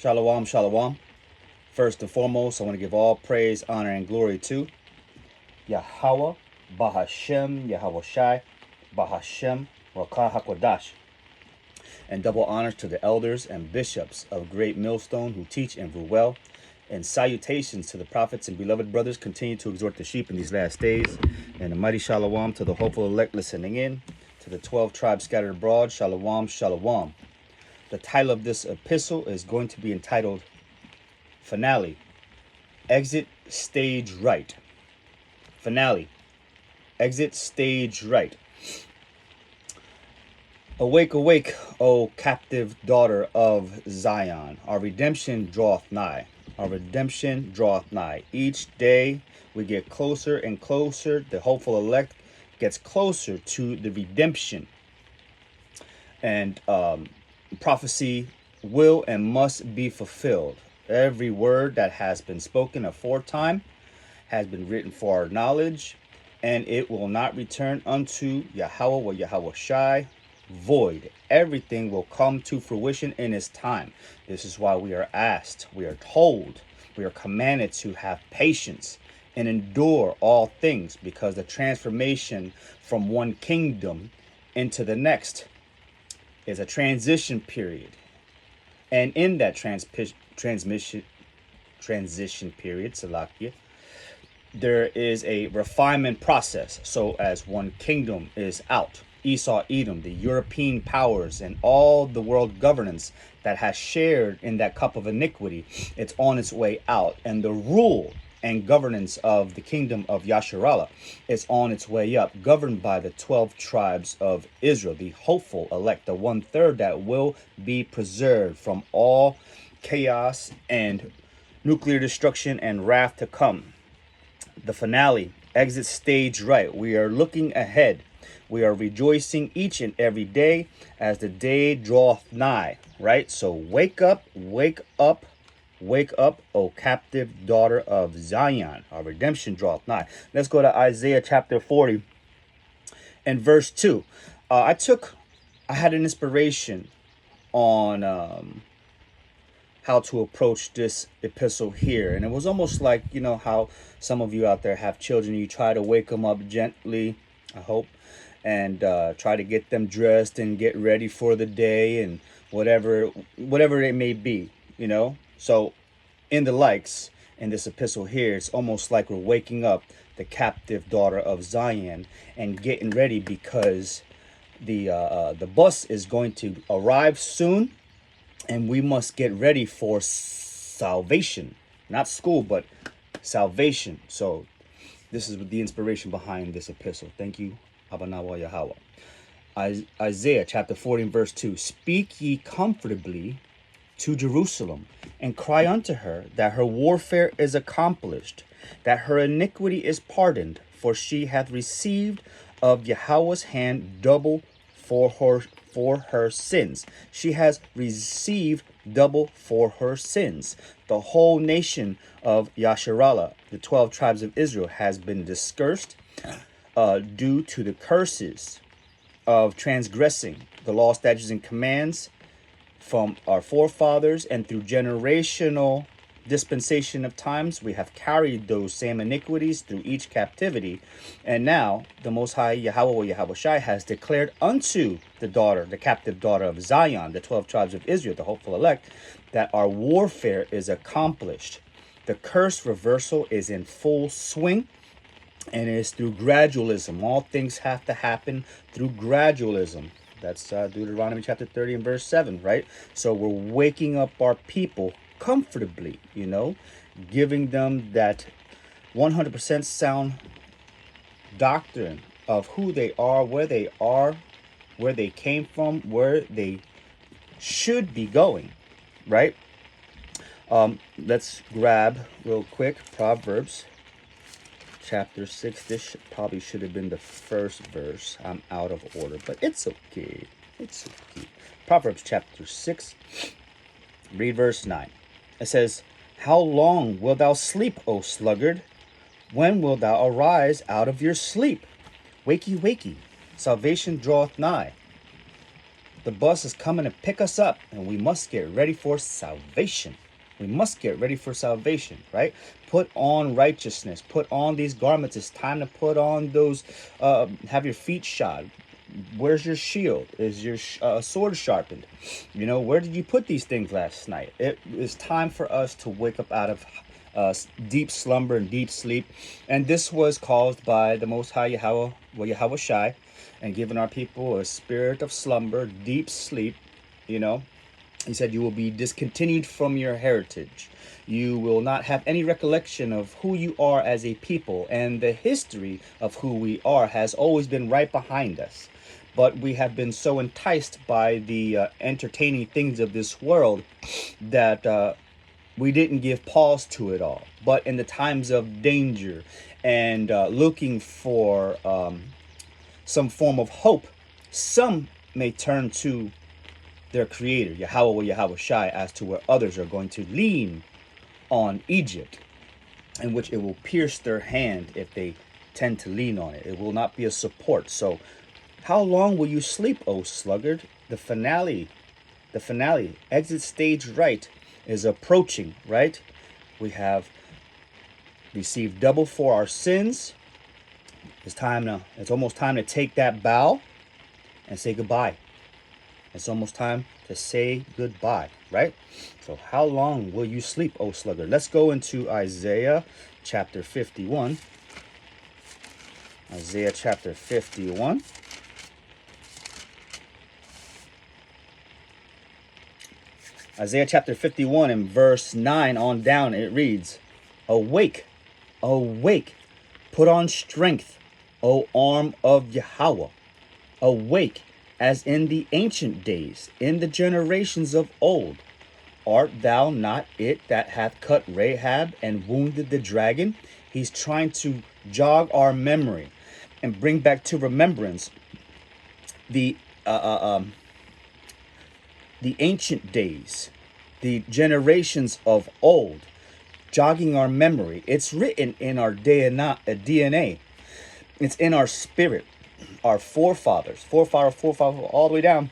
Shalom, shalom. First and foremost, I want to give all praise, honor, and glory to Yahweh, Bahashem, Yahweh Shai, Bahashem, Rakah HaKodash. And double honors to the elders and bishops of Great Millstone who teach and rule well. And salutations to the prophets and beloved brothers. Continue to exhort the sheep in these last days. And a mighty shalom to the hopeful elect listening in. To the 12 tribes scattered abroad. Shalom, shalom. The title of this epistle is going to be entitled Finale. Exit stage right. Finale. Exit stage right. Awake, awake, O captive daughter of Zion. Our redemption draweth nigh. Our redemption draweth nigh. Each day we get closer and closer. The hopeful elect gets closer to the redemption. And prophecy will and must be fulfilled. Every word that has been spoken aforetime has been written for our knowledge, and it will not return unto Yahweh or Yahweh Shai void. Everything will come to fruition in its time. This is why we are asked, we are told, we are commanded to have patience and endure all things, because the transformation from one kingdom into the next is a transition period. And in that transition period, Salakia, there is a refinement process. So as one kingdom is out, Esau, Edom, the European powers, and all the world governance that has shared in that cup of iniquity, it's on its way out. And the rule and governance of the kingdom of Yasharallah is on its way up, governed by the 12 tribes of Israel, the hopeful elect, the 1/3 that will be preserved from all chaos and nuclear destruction and wrath to come. The finale, exit stage right. We are looking ahead. We are rejoicing each and every day as the day draweth nigh, right? So wake up, wake up, wake up, O captive daughter of Zion. Our redemption draweth nigh. Let's go to Isaiah chapter 40 and verse 2. I had an inspiration on how to approach this epistle here. And it was almost like, you know, how some of you out there have children. You try to wake them up gently, I hope, and try to get them dressed and get ready for the day and whatever it may be, you know. So in the likes in this epistle here, it's almost like we're waking up the captive daughter of Zion and getting ready, because the bus is going to arrive soon, and we must get ready for salvation. Not school, but salvation. So this is the inspiration behind this epistle. Thank you, Abanawa Yahweh. Isaiah chapter 40 and verse 2. Speak ye comfortably to Jerusalem, and cry unto her that her warfare is accomplished, that her iniquity is pardoned, for she hath received of Yahweh's hand double for her sins. She has received double for her sins. The whole nation of Yasharallah, the 12 tribes of Israel, has been discursed due to the curses of transgressing the law, statutes, and commands from our forefathers, and through generational dispensation of times, we have carried those same iniquities through each captivity. And now the Most High Yahweh or Yahweh Shai has declared unto the captive daughter of Zion, the 12 tribes of Israel, the hopeful elect, that our warfare is accomplished. The curse reversal is in full swing, and it is through gradualism. All things have to happen through gradualism. That's Deuteronomy chapter 30 and verse 7, right? So we're waking up our people comfortably, you know, giving them that 100% sound doctrine of who they are, where they came from, where they should be going, right? Let's grab real quick Proverbs chapter 6. This probably should have been the first verse. I'm out of order, but it's okay. It's okay. Proverbs chapter 6, read verse 9. It says, How long wilt thou sleep, O sluggard? When wilt thou arise out of your sleep? Wakey, wakey, salvation draweth nigh. The bus is coming to pick us up, and we must get ready for salvation. We must get ready for salvation, right? Put on righteousness. Put on these garments. It's time to put on those, have your feet shod. Where's your shield? Is your sword sharpened? You know, where did you put these things last night? It is time for us to wake up out of deep slumber and deep sleep. And this was caused by the Most High Yahweh Shai, and giving our people a spirit of slumber, deep sleep. You know, he said, you will be discontinued from your heritage. You will not have any recollection of who you are as a people. And the history of who we are has always been right behind us. But we have been so enticed by the entertaining things of this world that we didn't give pause to it all. But in the times of danger and looking for some form of hope, some may turn to their creator, Yahweh or Yahweh Shai, as to where others are going to lean on Egypt, in which it will pierce their hand if they tend to lean on it. It will not be a support. So how long will you sleep, O sluggard? The finale, exit stage right, is approaching, right? We have received double for our sins. It's almost time to take that bow and say goodbye. It's almost time to say goodbye, right? So how long will you sleep, O sluggard? Let's go into Isaiah chapter 51. Isaiah chapter 51. Isaiah chapter 51 and verse 9 on down, it reads, Awake, awake, put on strength, O arm of Yahweh. Awake, as in the ancient days, in the generations of old. Art thou not it that hath cut Rahab and wounded the dragon? He's trying to jog our memory and bring back to remembrance the ancient days, the generations of old, jogging our memory. It's written in our DNA. It's in our spirit. Our forefathers, all the way down,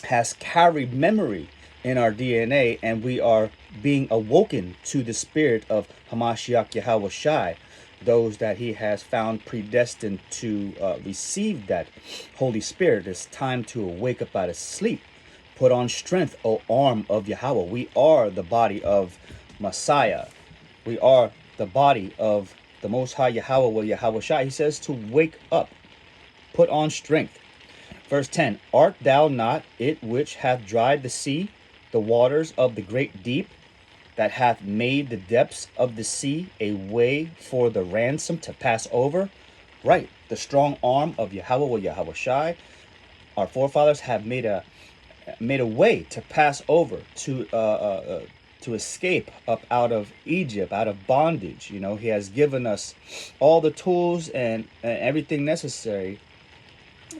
has carried memory in our DNA, and we are being awoken to the spirit of Hamashiach Yahweh Shai, those that he has found predestined to receive that Holy Spirit. It's time to wake up out of sleep. Put on strength, O arm of Yahweh. We are the body of Messiah. We are the body of the Most High Yahweh or Yahweh Shai. He says to wake up. Put on strength. Verse 10, Art thou not it which hath dried the sea, the waters of the great deep, that hath made the depths of the sea a way for the ransom to pass over? Right, the strong arm of Yahweh or Yahweh Shai. Our forefathers have made a way to pass over, to escape up out of Egypt, out of bondage. You know, he has given us all the tools and everything necessary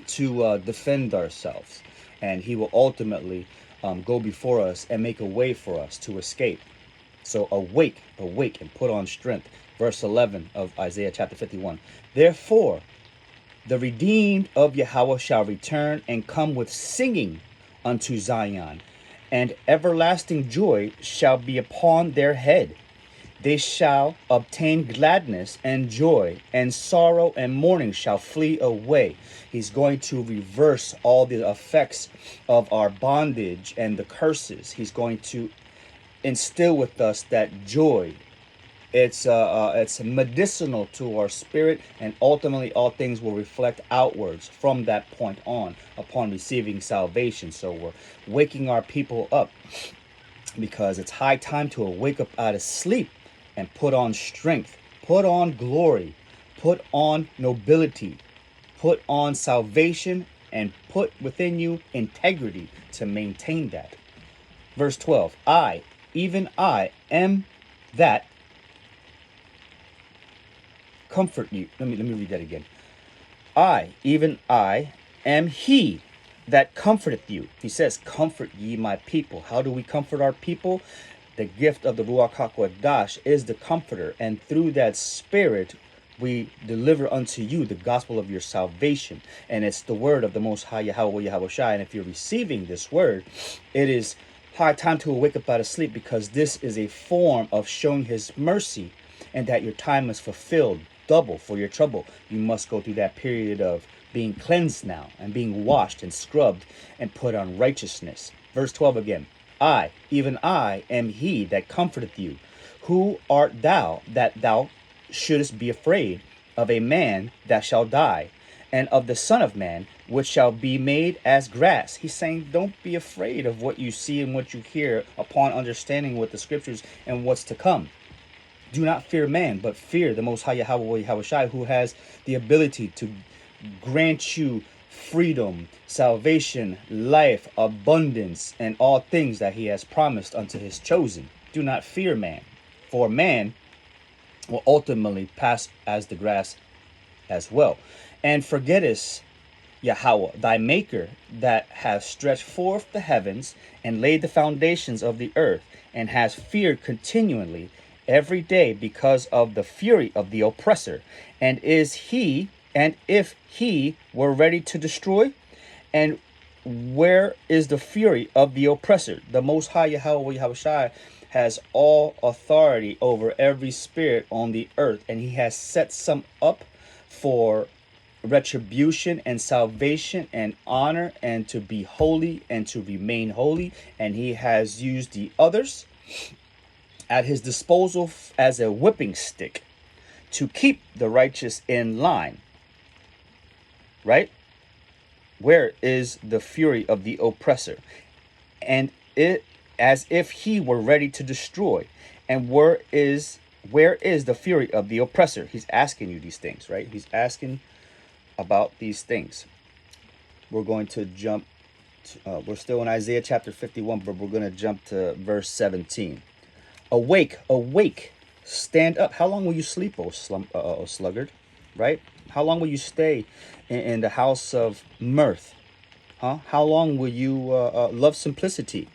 to defend ourselves, and he will ultimately go before us and make a way for us to escape. So awake, and put on strength. Verse 11 of Isaiah chapter 51. Therefore, the redeemed of Yahweh shall return and come with singing unto Zion, and everlasting joy shall be upon their head. They shall obtain gladness and joy, and sorrow and mourning shall flee away. He's going to reverse all the effects of our bondage and the curses. He's going to instill with us that joy. It's medicinal to our spirit, and ultimately all things will reflect outwards from that point on upon receiving salvation. So we're waking our people up, because it's high time to wake up out of sleep and put on strength, put on glory, put on nobility, put on salvation, and put within you integrity to maintain that. Verse 12, I, even I, am that comfort you. Let me read that again. I, even I, am he that comforteth you. He says, comfort ye my people. How do we comfort our people? The gift of the Ruach HaKodesh is the comforter, and through that spirit We deliver unto you the gospel of your salvation. And it's the word of the Most High Yahweh Yahweh Shai. And if you're receiving this word, it is high time to wake up out of sleep, because this is a form of showing his mercy, and that your time is fulfilled double for your trouble. You must go through that period of being cleansed now, and being washed and scrubbed and put on righteousness. Verse 12 again. I, even I, am he that comforteth you. Who art thou that thou shouldest be afraid of a man that shall die, and of the Son of Man, which shall be made as grass? He's saying, don't be afraid of what you see and what you hear upon understanding with the scriptures and what's to come. Do not fear man, but fear the Most High Yahweh Yahweh Shai, who has the ability to grant you freedom, salvation, life, abundance, and all things that he has promised unto his chosen. Do not fear man, for man will ultimately pass as the grass as well. And forgettest Yahweh, thy maker, that has stretched forth the heavens and laid the foundations of the earth, and has feared continually every day because of the fury of the oppressor. And if he were ready to destroy, and where is the fury of the oppressor? The Most High Yahweh Yahweh Shai has all authority over every spirit on the earth, and he has set some up for retribution and salvation and honor, and to be holy and to remain holy. And he has used the others at his disposal as a whipping stick to keep the righteous in line. Right? Where is the fury of the oppressor? And it, as if he were ready to destroy. And where is the fury of the oppressor? He's asking you these things, right? He's asking about these things. We're going to jump we're still in Isaiah chapter 51, but we're going to jump to verse 17. Awake, awake, stand up. How long will you sleep, O sluggard? Right? How long will you stay in the house of mirth? How long will you love simplicity?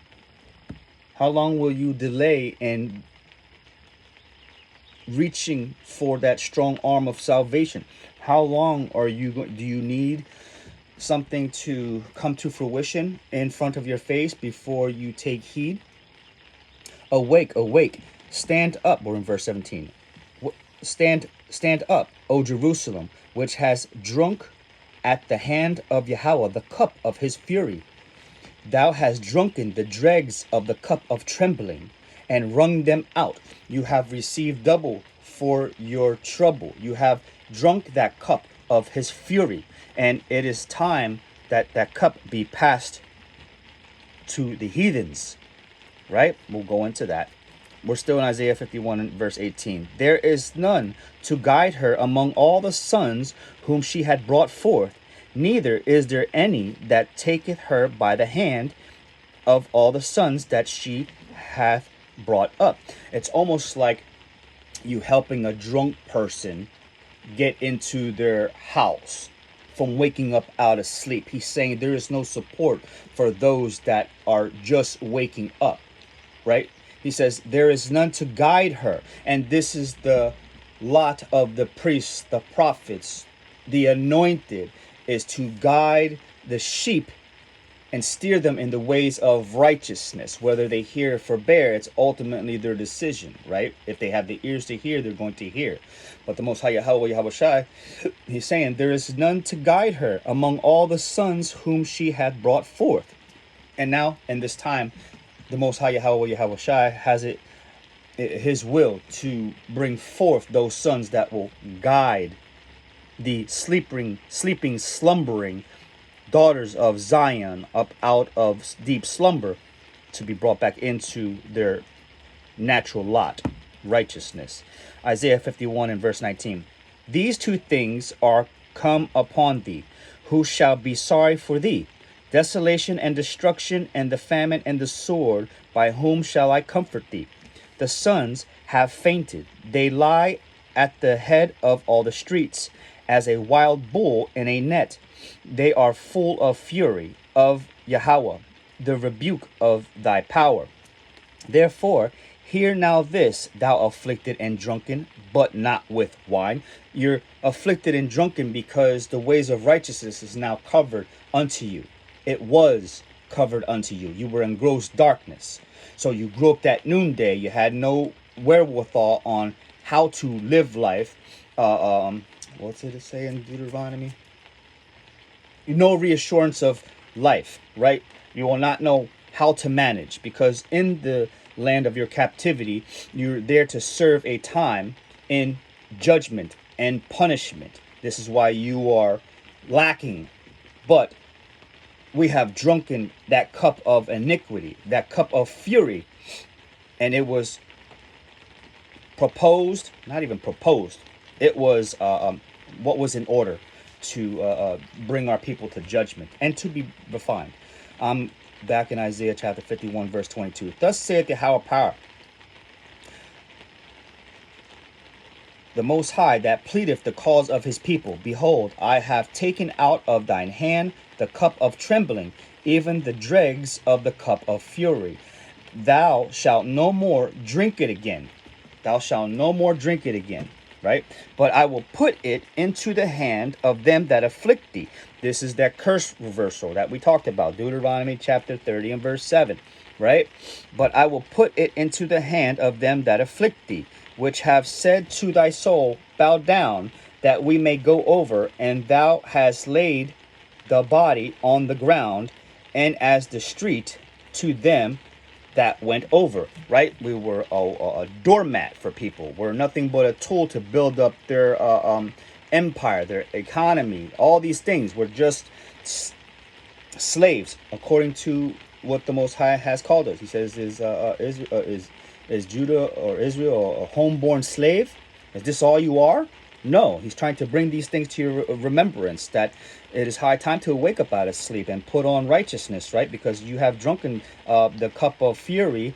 How long will you delay in reaching for that strong arm of salvation? How long do you need something to come to fruition in front of your face before you take heed? Awake, awake, stand up. We're in verse 17. Stand up, O Jerusalem, which has drunk at the hand of Yahweh the cup of his fury. Thou hast drunken the dregs of the cup of trembling, and wrung them out. You have received double for your trouble. You have drunk that cup of his fury, and it is time that that cup be passed to the heathens. Right? We'll go into that. We're still in Isaiah 51 verse 18. There is none to guide her among all the sons whom she had brought forth, neither is there any that taketh her by the hand of all the sons that she hath brought up. It's almost like you helping a drunk person get into their house from waking up out of sleep. He's saying there is no support for those that are just waking up, right? He says there is none to guide her. And this is the lot of the priests, the prophets, the anointed, is to guide the sheep and steer them in the ways of righteousness. Whether they hear or forbear, it's ultimately their decision, right? If they have the ears to hear, they're going to hear. But the Most High Yahweh Yahweh Shai, he's saying there is none to guide her among all the sons whom she hath brought forth. And now, in this time, the Most High Yahweh Yahweh Shai has it his will to bring forth those sons that will guide the sleeping, slumbering daughters of Zion up out of deep slumber, to be brought back into their natural lot, righteousness. Isaiah 51 and verse 19. These two things are come upon thee. Who shall be sorry for thee? Desolation and destruction, and the famine and the sword. By whom shall I comfort thee? The sons have fainted. They lie at the head of all the streets, as a wild bull in a net. They are full of fury of Yahweh, the rebuke of thy power. Therefore Hear now this, thou afflicted and drunken, but not with wine. You're afflicted and drunken because the ways of righteousness is now covered unto you. It was covered unto you. You were in gross darkness. So you groped at noonday. You had no wherewithal on how to live life. What's it say in Deuteronomy? No reassurance of life, right? You will not know how to manage, because in the land of your captivity, you're there to serve a time in judgment and punishment. This is why you are lacking. But we have drunken that cup of iniquity, that cup of fury, and it was proposed, not even proposed, it was what was in order to bring our people to judgment and to be refined. Back in Isaiah chapter 51, verse 22. Thus saith Yahweh Power, the Most High, that pleadeth the cause of his people. Behold, I have taken out of thine hand the cup of trembling, even the dregs of the cup of fury. Thou shalt no more drink it again. Thou shalt no more drink it again. Right? But I will put it into the hand of them that afflict thee. This is that curse reversal that we talked about. Deuteronomy chapter 30 and verse 7. Right? But I will put it into the hand of them that afflict thee, which have said to thy soul, bow down, that we may go over. And thou hast laid the body on the ground, and as the street to them that went over. Right? We were a doormat for people. We're nothing but a tool to build up their empire, their economy, all these things. We're just slaves, according to what the Most High has called us. He says, is Judah or Israel a homeborn slave? Is this all you are? No, he's trying to bring these things to your remembrance, that it is high time to wake up out of sleep and put on righteousness, right? Because you have drunken the cup of fury,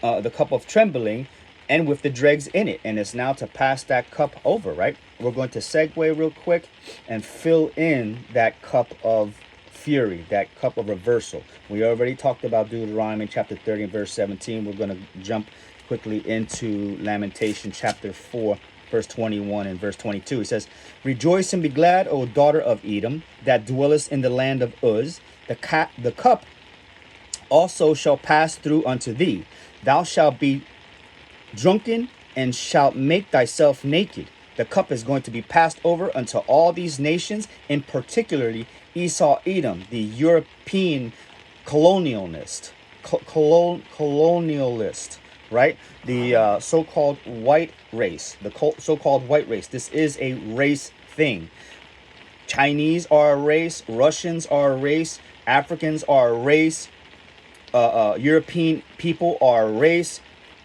the cup of trembling, and with the dregs in it. And it's now to pass that cup over, right? We're going to segue real quick and fill in that cup of fury, that cup of reversal. We already talked about Deuteronomy chapter 30 and verse 17. We're going to jump quickly into Lamentation chapter 4, verse 21 and verse 22. It says, rejoice and be glad, O daughter of Edom, that dwellest in the land of Uz. The cup also shall pass through unto thee. Thou shalt be drunken and shalt make thyself naked. The cup is going to be passed over unto all these nations, in particularly Esau Edom, the European colonialist, right? The so-called white race, the so-called white race. This is a race thing. Chinese are a race, Russians are a race, Africans are a race, European people are a race.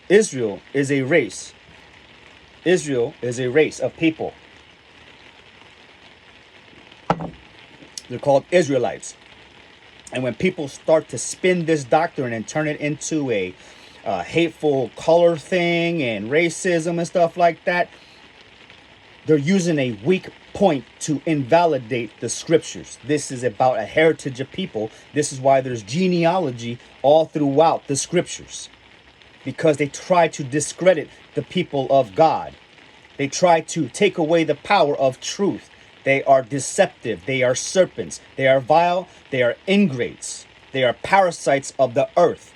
Israel is a race. Israel is a race of people. They're called Israelites. And when people start to spin this doctrine and turn it into a hateful color thing and racism and stuff like that, they're using a weak point to invalidate the scriptures. This is about a heritage of people. This is why there's genealogy all throughout the scriptures, because they try to discredit the people of God. They try to take away the power of truth. They are deceptive. They are serpents. They are vile. They are ingrates. They are parasites of the earth.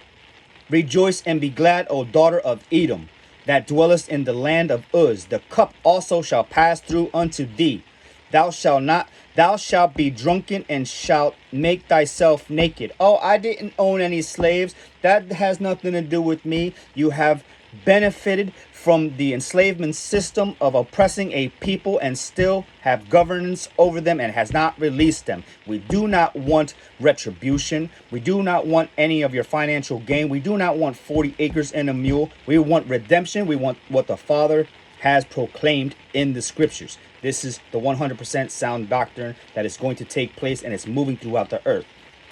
Rejoice and be glad, O daughter of Edom, that dwellest in the land of Uz. The cup also shall pass through unto thee. Thou shalt be drunken and shalt make thyself naked. Oh, I didn't own any slaves. That has nothing to do with me. You have benefited from the enslavement system of oppressing a people and still have governance over them and has not released them. We do not want retribution. We do not want any of your financial gain. We do not want 40 acres and a mule. We want redemption. We want what the Father has proclaimed in the scriptures. This is the 100% sound doctrine that is going to take place, and it's moving throughout the earth.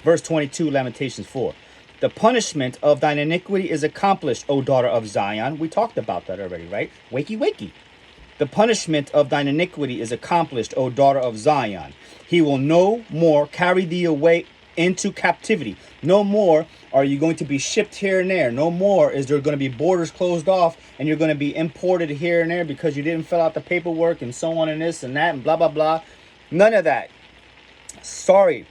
Verse 22, Lamentations 4. The punishment of thine iniquity is accomplished, O daughter of Zion. We talked about that already, right? Wakey, wakey. The punishment of thine iniquity is accomplished, O daughter of Zion. He will no more carry thee away into captivity. No more are you going to be shipped here and there. No more is there going to be borders closed off and you're going to be imported here and there because you didn't fill out the paperwork and so on and this and that and blah, blah, blah. None of that. Sorry.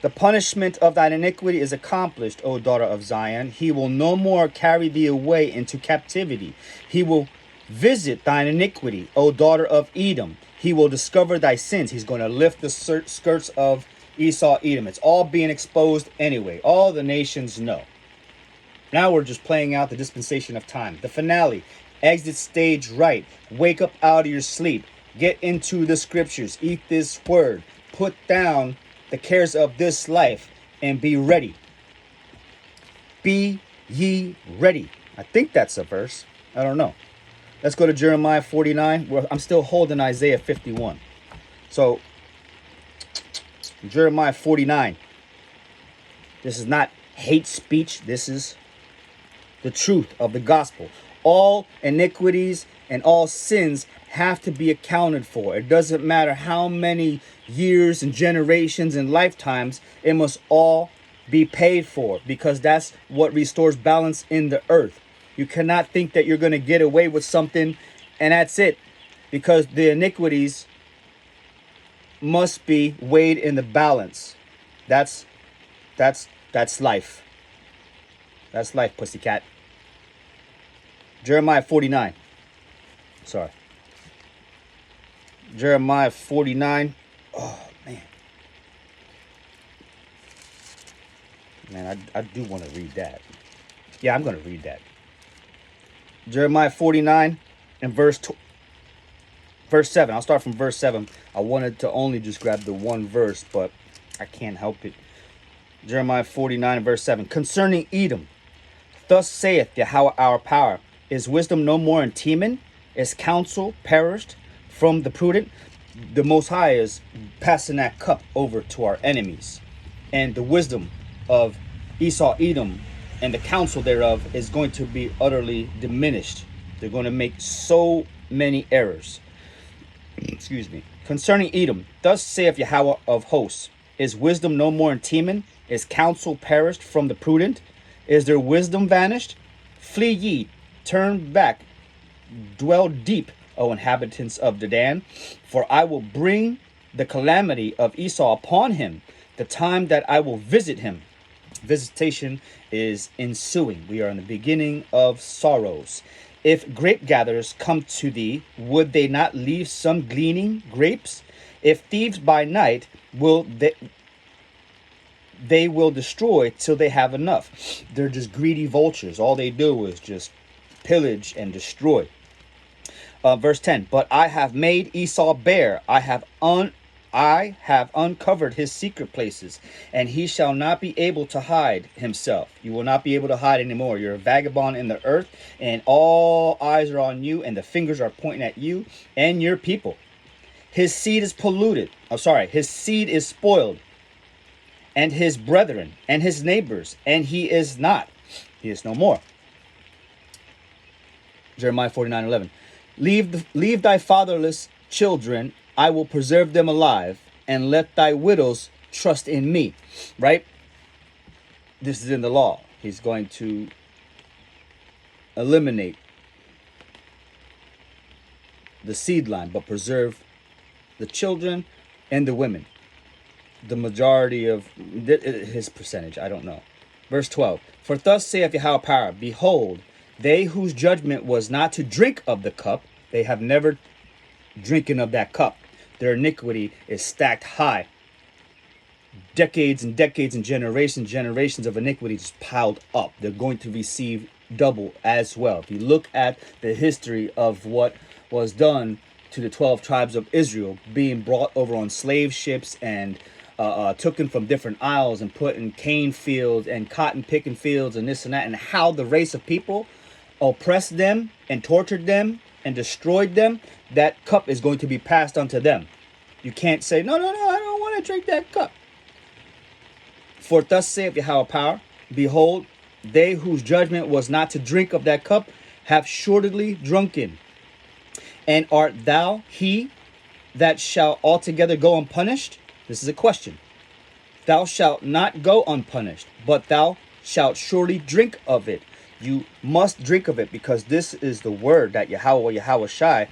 The punishment of thine iniquity is accomplished, O daughter of Zion. He will no more carry thee away into captivity. He will visit thine iniquity, O daughter of Edom. He will discover thy sins. He's going to lift the skirts of Esau, Edom. It's all being exposed anyway. All the nations know. Now we're just playing out the dispensation of time. The finale. Exit stage right. Wake up out of your sleep. Get into the scriptures. Eat this word. Put down the cares of this life and be ready. Be ye ready. I think that's a verse. I don't know. Let's go to Jeremiah 49. Where I'm still holding Isaiah 51. So, Jeremiah 49. This is not hate speech. This is the truth of the gospel. All iniquities and all sins have to be accounted for. It doesn't matter how many years and generations and lifetimes, it must all be paid for, because that's what restores balance in the earth. You cannot think that you're going to get away with something and that's it, because the iniquities must be weighed in the balance. That's life. That's life, pussycat. Jeremiah 49. Sorry. Jeremiah 49. Oh, man. Man, I do want to read that. Yeah, I'm going to read that. Jeremiah 49 and verse 7. I'll start from verse 7. I wanted to only just grab the one verse, but I can't help it. Jeremiah 49 and verse 7. Concerning Edom, thus saith Yahweh our power, is wisdom no more in Teman? Is counsel perished from the prudent? The Most High is passing that cup over to our enemies. And the wisdom of Esau, Edom, and the counsel thereof is going to be utterly diminished. They're going to make so many errors. Excuse me. Concerning Edom, thus saith Yahweh of hosts, is wisdom no more in Teman? Is counsel perished from the prudent? Is their wisdom vanished? Flee ye, turn back, dwell deep, O inhabitants of Dedan, for I will bring the calamity of Esau upon him, the time that I will visit him. Visitation is ensuing. We are in the beginning of sorrows. If grape gatherers come to thee, would they not leave some gleaning grapes? If thieves by night, they will destroy till they have enough. They're just greedy vultures. All they do is just pillage and destroy. Verse 10, but I have made Esau bare. I have uncovered his secret places, and he shall not be able to hide himself. You will not be able to hide anymore. You're a vagabond in the earth, and all eyes are on you, and the fingers are pointing at you and your people. His seed is polluted. His seed is spoiled, and his brethren and his neighbors, and he is not. He is no more. Jeremiah 49:11. Leave thy fatherless children, I will preserve them alive, and let thy widows trust in me. Right? This is in the law. He's going to eliminate the seed line, but preserve the children and the women. The majority of his percentage, I don't know. Verse 12. For thus saith Yahweh power, behold, they whose judgment was not to drink of the cup, they have never drinking of that cup. Their iniquity is stacked high. Decades and decades and generations of iniquity just piled up. They're going to receive double as well. If you look at the history of what was done to the 12 tribes of Israel, being brought over on slave ships and taken from different isles and put in cane fields and cotton picking fields and this and that, and how the race of people oppressed them and tortured them and destroyed them, that cup is going to be passed on to them. You can't say, no, I don't want to drink that cup. For thus saith Yahweh power, behold, they whose judgment was not to drink of that cup have shortly drunken. And art thou he that shall altogether go unpunished? This is a question. Thou shalt not go unpunished, but thou shalt surely drink of it. You must drink of it, because this is the word that Yahweh Shai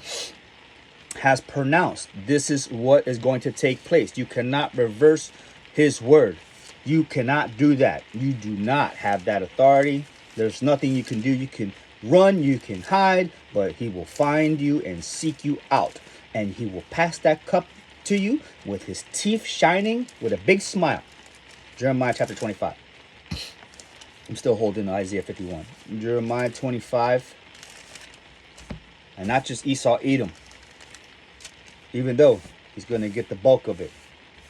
has pronounced. This is what is going to take place. You cannot reverse his word. You cannot do that. You do not have that authority. There's nothing you can do. You can run, you can hide, but he will find you and seek you out. And he will pass that cup to you with his teeth shining with a big smile. Jeremiah chapter 25. I'm still holding Isaiah 51. Jeremiah 25. And not just Esau, Edom. Even though he's going to get the bulk of it.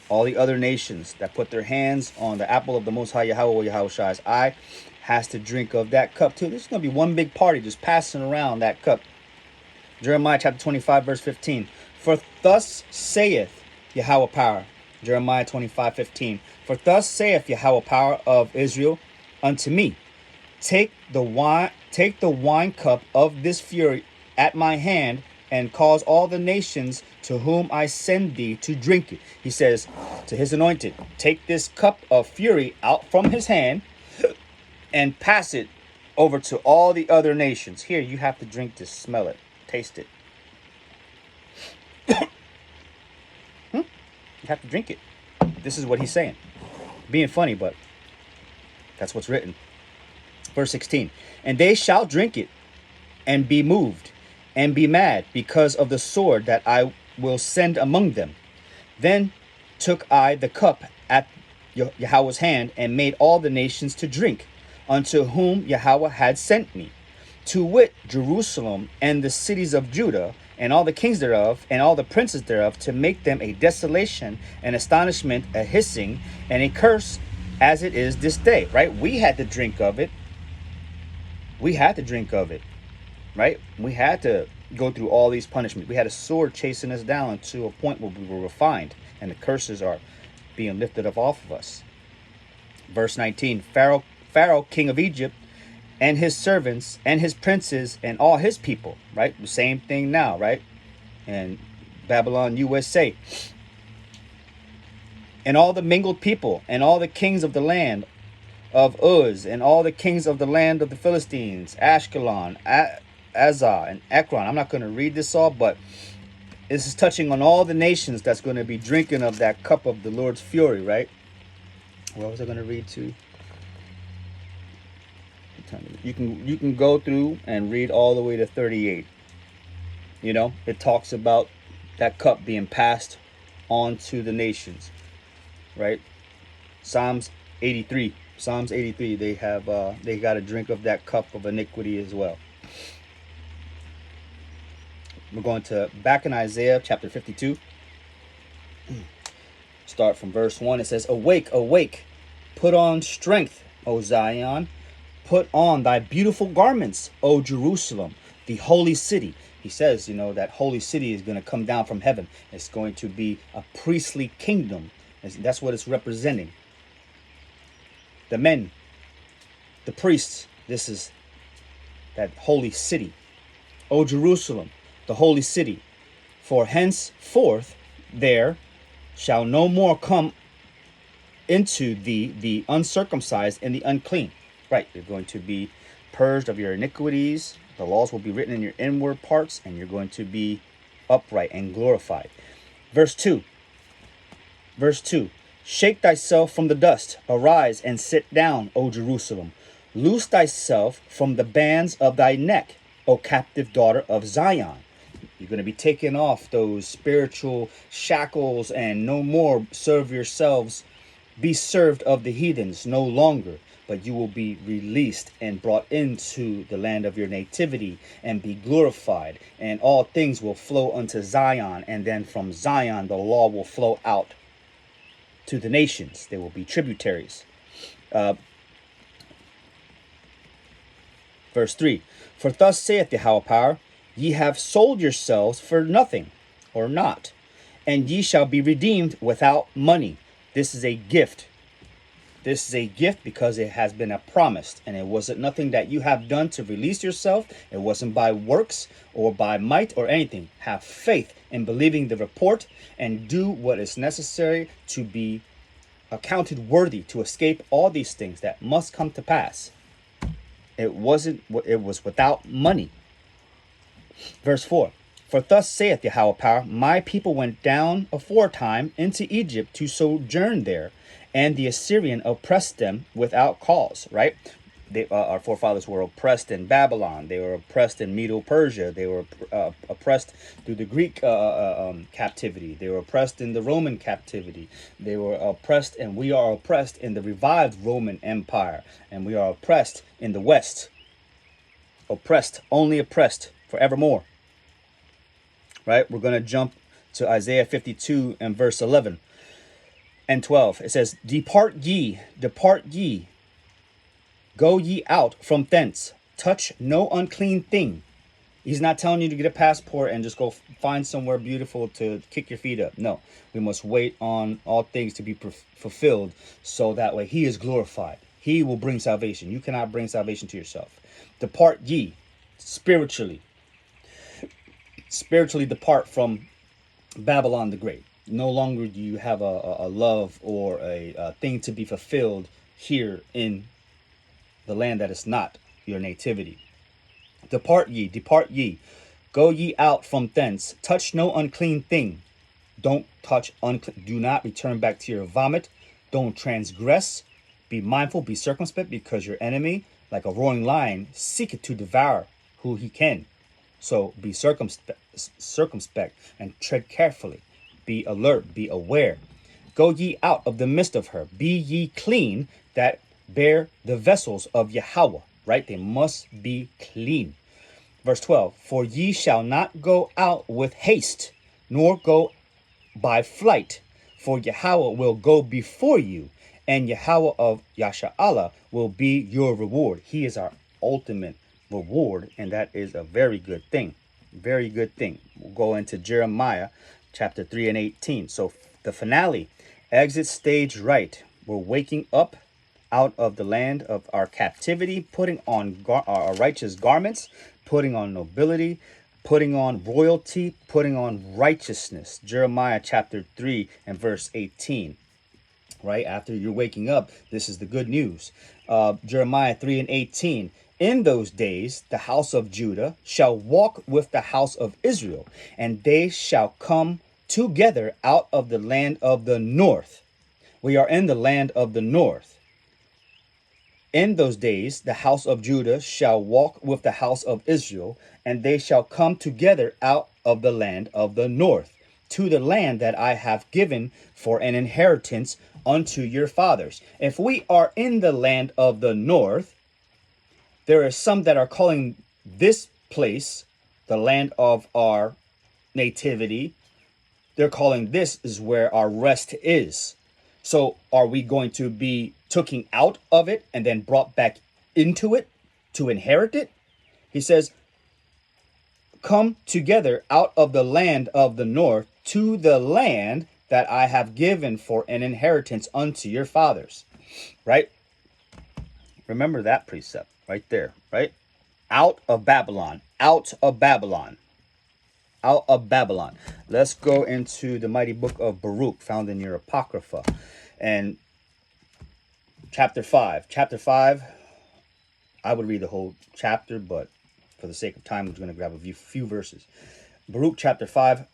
All the other nations that put their hands on the apple of the Most High Yahweh Shai's eye has to drink of that cup too. There's going to be one big party just passing around that cup. Jeremiah chapter 25 verse 15. For thus saith Yahweh power. Jeremiah 25:15. For thus saith Yahweh power of Israel unto me, take the wine cup of this fury at my hand, and cause all the nations to whom I send thee to drink it. He says to his anointed, take this cup of fury out from his hand and pass it over to all the other nations. Here, you have to drink this, smell it, taste it. You have to drink it. This is what he's saying. Being funny, but that's what's written. Verse 16. And they shall drink it and be moved and be mad because of the sword that I will send among them. Then took I the cup at Yahweh's hand and made all the nations to drink, unto whom Yahweh had sent me, to wit, Jerusalem and the cities of Judah, and all the kings thereof, and all the princes thereof, to make them a desolation, an astonishment, a hissing, and a curse, as it is this day. Right? We had to drink of it. We had to drink of it. Right? We had to go through all these punishments. We had a sword chasing us down to a point where we were refined, and the curses are being lifted up off of us. Verse 19. Pharaoh, king of Egypt, and his servants, and his princes, and all his people. Right? The same thing now, right? And Babylon, USA. And all the mingled people, and all the kings of the land of Uz, and all the kings of the land of the Philistines, Ashkelon, Azah, and Ekron. I'm not going to read this all, but this is touching on all the nations that's going to be drinking of that cup of the Lord's fury, right? What was I going to read to? You can go through and read all the way to 38. You know, it talks about that cup being passed on to the nations, right? Psalms 83. Psalms 83. They have they got to drink of that cup of iniquity as well. We're going to back in Isaiah chapter 52. Start from verse 1. It says, awake, awake, put on strength, O Zion. Put on thy beautiful garments, O Jerusalem, the holy city. He says, you know, that holy city is going to come down from heaven. It's going to be a priestly kingdom. That's what it's representing. The men, the priests, this is that holy city. O Jerusalem, the holy city. For henceforth there shall no more come into thee the uncircumcised and the unclean. Right, you're going to be purged of your iniquities. The laws will be written in your inward parts, and you're going to be upright and glorified. Verse 2. Verse 2. Shake thyself from the dust. Arise and sit down, O Jerusalem. Loose thyself from the bands of thy neck, O captive daughter of Zion. You're going to be taking off those spiritual shackles and no more serve yourselves. Be served of the heathens no longer. But you will be released and brought into the land of your nativity and be glorified. And all things will flow unto Zion. And then from Zion, the law will flow out to the nations. There will be tributaries. Verse 3. For thus saith Yahweh power, ye have sold yourselves for nothing or not, and ye shall be redeemed without money. This is a gift. This is a gift because it has been a promise, and it wasn't nothing that you have done to release yourself. It wasn't by works or by might or anything. Have faith in believing the report and do what is necessary to be accounted worthy to escape all these things that must come to pass. It was without money. Verse 4. For thus saith Yahweh, my people went down aforetime into Egypt to sojourn there, and the Assyrian oppressed them without cause. Right? Our forefathers were oppressed in Babylon. They were oppressed in Medo-Persia. They were oppressed through the Greek captivity. They were oppressed in the Roman captivity. They were oppressed, and we are oppressed in the revived Roman Empire. And we are oppressed in the West. Oppressed, only oppressed forevermore. Right? We're going to jump to Isaiah 52 and verse 11 and 12. It says, depart ye, go ye out from thence, touch no unclean thing. He's not telling you to get a passport and just go find somewhere beautiful to kick your feet up. No, we must wait on all things to be fulfilled, so that way he is glorified. He will bring salvation. You cannot bring salvation to yourself. Depart ye spiritually. Spiritually depart from Babylon the Great. No longer do you have a love or a thing to be fulfilled here in the land that is not your nativity. Depart ye, go ye out from thence, touch no unclean thing. Don't touch unclean, do not return back to your vomit. Don't transgress, be mindful, be circumspect, because your enemy, like a roaring lion, seeketh to devour who he can. So be circumspect and tread carefully. Be alert, be aware. Go ye out of the midst of her. Be ye clean that bear the vessels of Yahweh. Right? They must be clean. Verse 12. For ye shall not go out with haste, nor go by flight. For Yahweh will go before you, and Yahweh of Yasha'Allah will be your reward. He is our ultimate reward, and that is a very good thing. Very good thing. We'll go into Jeremiah chapter 3 and 18. So the finale, exit stage right. We're waking up out of the land of our captivity, putting on our righteous garments, putting on nobility, putting on royalty, putting on righteousness. Jeremiah chapter 3 and verse 18. Right after you're waking up, this is the good news. Jeremiah 3 and 18. In those days, the house of Judah shall walk with the house of Israel, and they shall come together out of the land of the north. We are in the land of the north. In those days, the house of Judah shall walk with the house of Israel, and they shall come together out of the land of the north, to the land that I have given for an inheritance unto your fathers. If we are in the land of the north, there are some that are calling this place the land of our nativity. They're calling this is where our rest is. So are we going to be taken out of it and then brought back into it to inherit it? He says, come together out of the land of the north to the land that I have given for an inheritance unto your fathers. Right? Remember that precept right there, right? Out of Babylon, out of Babylon, out of Babylon. Let's go into the mighty book of Baruch, found in your Apocrypha. And chapter 5. Chapter 5, I would read the whole chapter, but for the sake of time, I'm just going to grab a few verses. Baruch chapter 5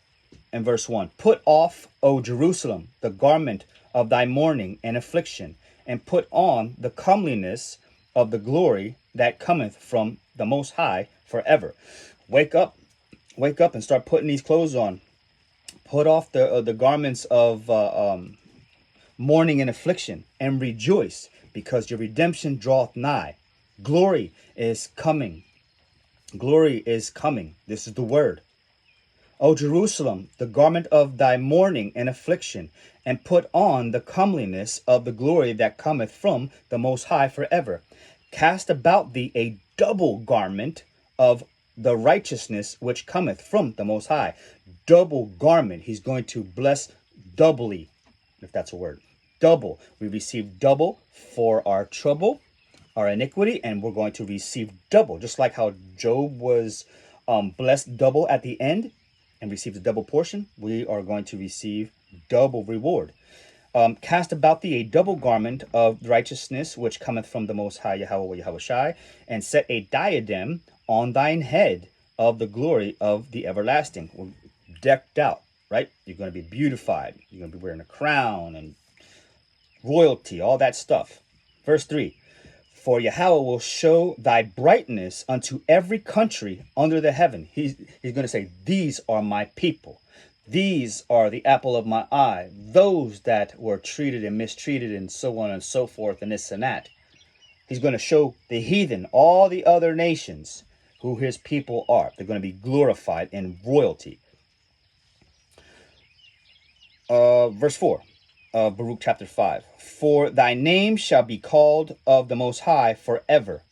and verse 1. Put off, O Jerusalem, the garment of thy mourning and affliction, and put on the comeliness of the glory that cometh from the Most High forever. Wake up and start putting these clothes on. Put off the garments of mourning and affliction, and rejoice, because your redemption draweth nigh. Glory is coming. Glory is coming. This is the word. O Jerusalem, the garment of thy mourning and affliction, and put on the comeliness of the glory that cometh from the Most High forever. Cast about thee a double garment of the righteousness which cometh from the Most High. Double garment. He's going to bless doubly, if that's a word. Double. We receive double for our trouble, our iniquity, and we're going to receive double. Just like how Job was blessed double at the end and received a double portion, we are going to receive double reward. Cast about thee a double garment of righteousness, which cometh from the Most High Yahweh Yahweh Shai, and set a diadem on thine head of the glory of the everlasting. We're decked out, right? You're going to be beautified. You're going to be wearing a crown and royalty, all that stuff. Verse 3. For Yahweh will show thy brightness unto every country under the heaven. He's going to say, these are my people. These are the apple of my eye. Those that were treated and mistreated and so on and so forth and this and that. He's going to show the heathen, all the other nations, who his people are. They're going to be glorified in royalty. Verse 4. Baruch chapter 5. For thy name shall be called of the Most High forever.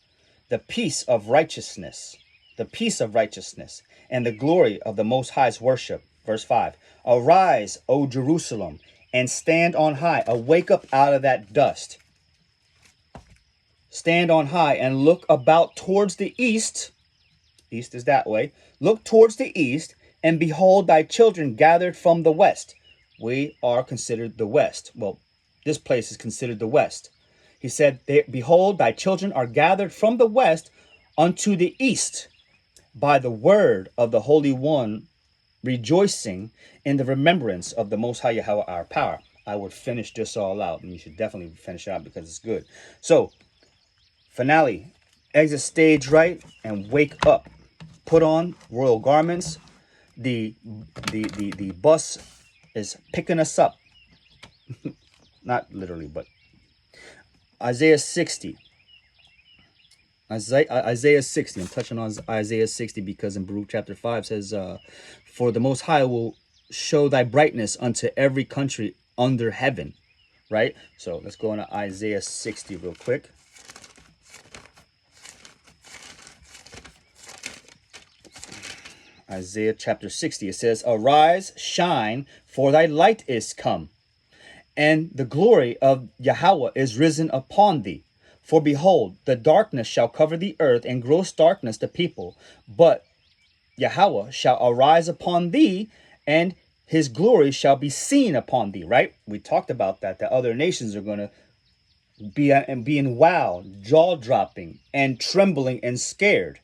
The peace of righteousness. The peace of righteousness. And the glory of the Most High's worship. Verse 5. Arise, O Jerusalem, and stand on high. Awake up out of that dust. Stand on high and look about towards the east. East is that way. Look towards the east, and behold thy children gathered from the west. We are considered the West. Well, this place is considered the West. He said, behold, thy children are gathered from the West unto the East by the word of the Holy One, rejoicing in the remembrance of the Most High Yahweh, our power. I would finish this all out, and you should definitely finish it out because it's good. So, finale, exit stage right and wake up. Put on royal garments. The bus is picking us up. Not literally, but Isaiah 60. Isaiah 60. I'm touching on Isaiah 60 because in Baruch chapter 5 says, for the Most High will show thy brightness unto every country under heaven. Right? So let's go into Isaiah 60 real quick. Isaiah chapter 60, it says, arise, shine, for thy light is come, and the glory of Yahweh is risen upon thee. For behold, the darkness shall cover the earth, and gross darkness the people. But Yahweh shall arise upon thee, and his glory shall be seen upon thee. Right? We talked about that. The other nations are going to be in wow, jaw-dropping, and trembling and scared.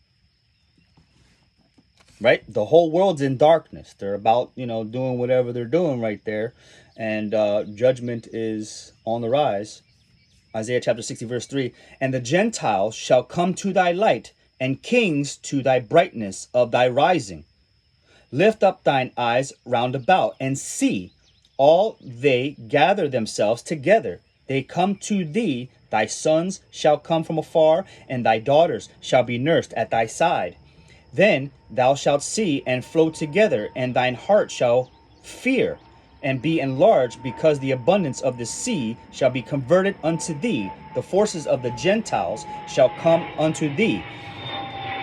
Right? The whole world's in darkness. They're about, doing whatever they're doing right there. And judgment is on the rise. Isaiah chapter 60, verse 3. And the Gentiles shall come to thy light, and kings to thy brightness of thy rising. Lift up thine eyes round about, and see. All they gather themselves together. They come to thee. Thy sons shall come from afar, and thy daughters shall be nursed at thy side. Then thou shalt see and flow together, and thine heart shall fear and be enlarged, because the abundance of the sea shall be converted unto thee. The forces of the Gentiles shall come unto thee.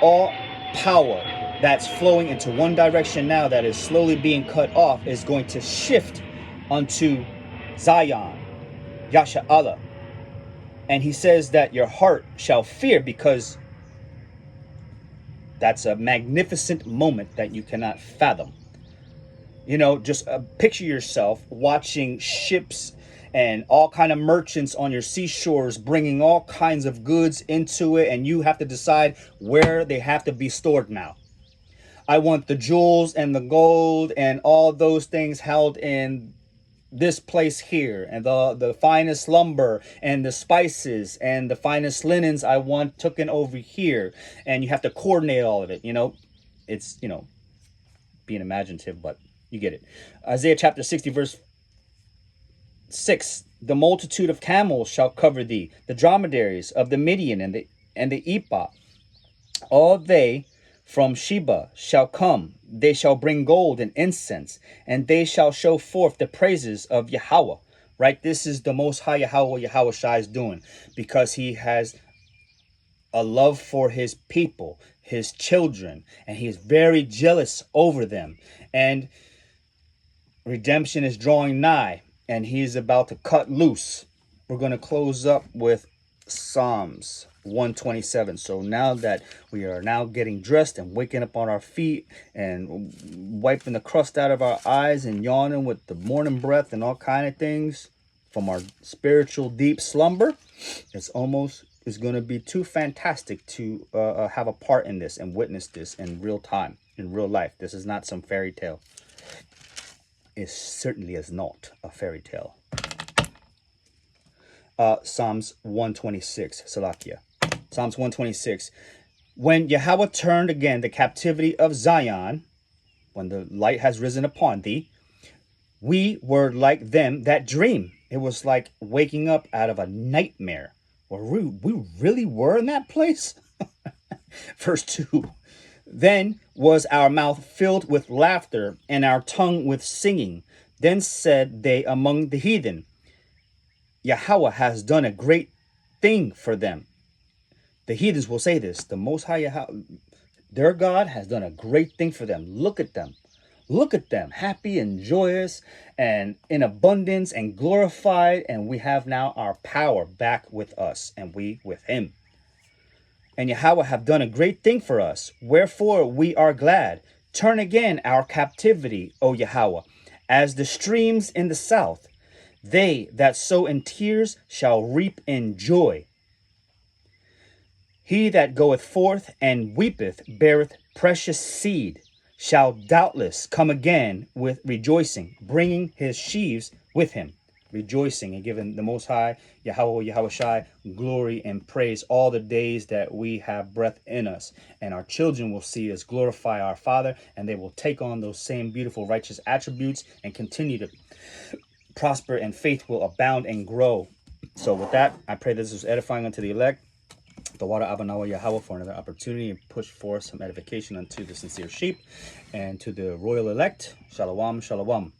All power that's flowing into one direction now that is slowly being cut off is going to shift unto Zion, Yasha'Allah. And he says that your heart shall fear, because that's a magnificent moment that you cannot fathom. Just picture yourself watching ships and all kind of merchants on your seashores bringing all kinds of goods into it, and you have to decide where they have to be stored now. I want the jewels and the gold and all those things held in this place here, and the finest lumber and the spices and the finest linens I want taken over here, and you have to coordinate all of it. It's being imaginative, but you get it. Isaiah chapter 60, verse 6. The multitude of camels shall cover thee, the dromedaries of the Midian and the Ephah. All they from Sheba shall come. They shall bring gold and incense, and they shall show forth the praises of Yahweh. Right? This is the Most High Yahweh Shai is doing, because he has a love for his people, his children, and he is very jealous over them. And redemption is drawing nigh, and he is about to cut loose. We're going to close up with Psalms 127. So now that we are now getting dressed and waking up on our feet and wiping the crust out of our eyes and yawning with the morning breath and all kind of things, from our spiritual deep slumber, it's going to be too fantastic to have a part in this and witness this in real time, in real life. This is not some fairy tale. It certainly is not a fairy tale. Psalms 126, Salakia. Psalms 126. When Yahweh turned again the captivity of Zion, when the light has risen upon thee, we were like them that dream. It was like waking up out of a nightmare. Well, we really were in that place? Verse 2. Then was our mouth filled with laughter and our tongue with singing. Then said they among the heathen, Yahweh has done a great thing for them. The heathens will say this, the Most High Yahweh, their God has done a great thing for them. Look at them. Look at them, happy and joyous and in abundance and glorified. And we have now our power back with us and we with him. And Yahweh have done a great thing for us. Wherefore we are glad. Turn again our captivity, O Yahweh, as the streams in the south. They that sow in tears shall reap in joy. He that goeth forth and weepeth beareth precious seed, shall doubtless come again with rejoicing, bringing his sheaves with him, rejoicing and giving the Most High, Yahweh, Yahweh Shai, glory and praise all the days that we have breath in us. And our children will see us glorify our Father, and they will take on those same beautiful righteous attributes and continue to prosper, and faith will abound and grow. So with that, I pray this is edifying unto the elect. The water Abanawa Yahweh for another opportunity and push forth some edification unto the sincere sheep and to the royal elect. Shalom, shalom.